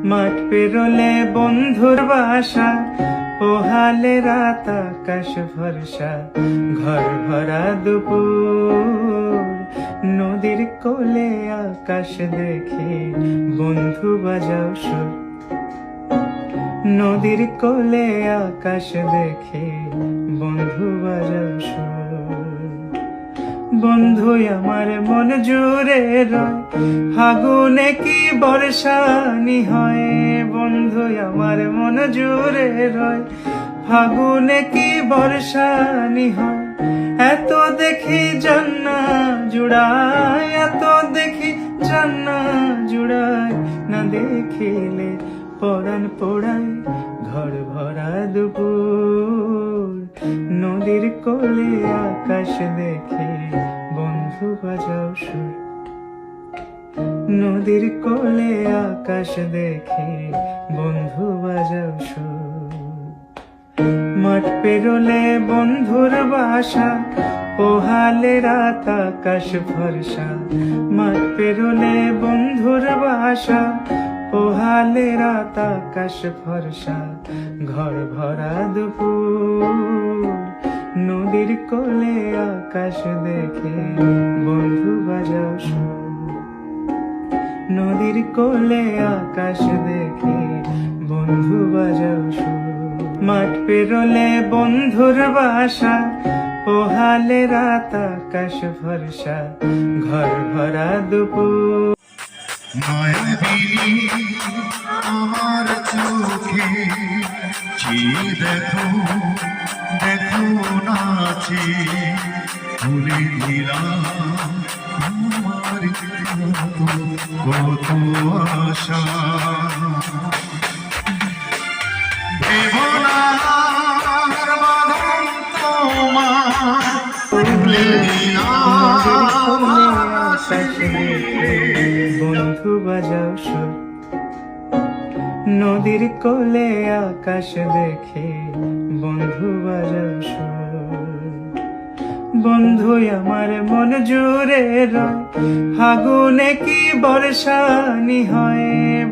মাঠ পেরোলে বন্ধুর বাসা, পোহালে রাত আকাশ ভরসা, ঘর ভরা দুপুর। নদীর কোলে আকাশ দেখে বন্ধু বাজাও সুর। নদীর কোলে আকাশ দেখে বন্ধু বাজাও সুর। বন্ধু আমার মন জুড়ে রয়, ফাগুনে কি বর্ষানি হয়। বন্ধু আমার মন জুড়ে রয়, ফাগুনে কি বর্ষানি হয়। এত দেখি জান্না জুড়ায়, এত দেখি জান্না জুড়ায়। না দেখিলে পরাণ পোড়ায়, ঘর ভরা দুপুর। নদীর কোলে আকাশ দেখে বন্ধু বাজাও সুর। নদীর কোলে আকাশ দেখে বন্ধু বাজাও সুর। মাঠ পেরোলে বন্ধুর বাসা, পোহালে রাত আকাশ ভরসা। মাঠ পেরোলে বন্ধুর বাসা, পোহালে রাত আকাশ ভরসা, ঘর ভরা দুপুর। নদীর কোলে আকাশ দেখে বন্ধু বাজাও সুর। নদীর কোলে আকাশ দেখে বন্ধু বাজাও সুর। মাঠ পেরোলে বন্ধুর বাসা, পোহালে রাত আকাশ ভরসা, ঘর ভরা দুপুর। মায়াবিনী আমার চোখে চেয়ে দেখো, দেখো নাচে ভুলে দিলাম আমার কত আশা। দেবনার বাঁধন তোমার ভুলে দিলাম বন্ধু বাজাও সুর। নদীর কোলে আকাশ দেখে বন্ধু বাজাও সুর। বন্ধু আমার মন জুড়ে রয়, ফাগুনে কি বর্ষানি হয়।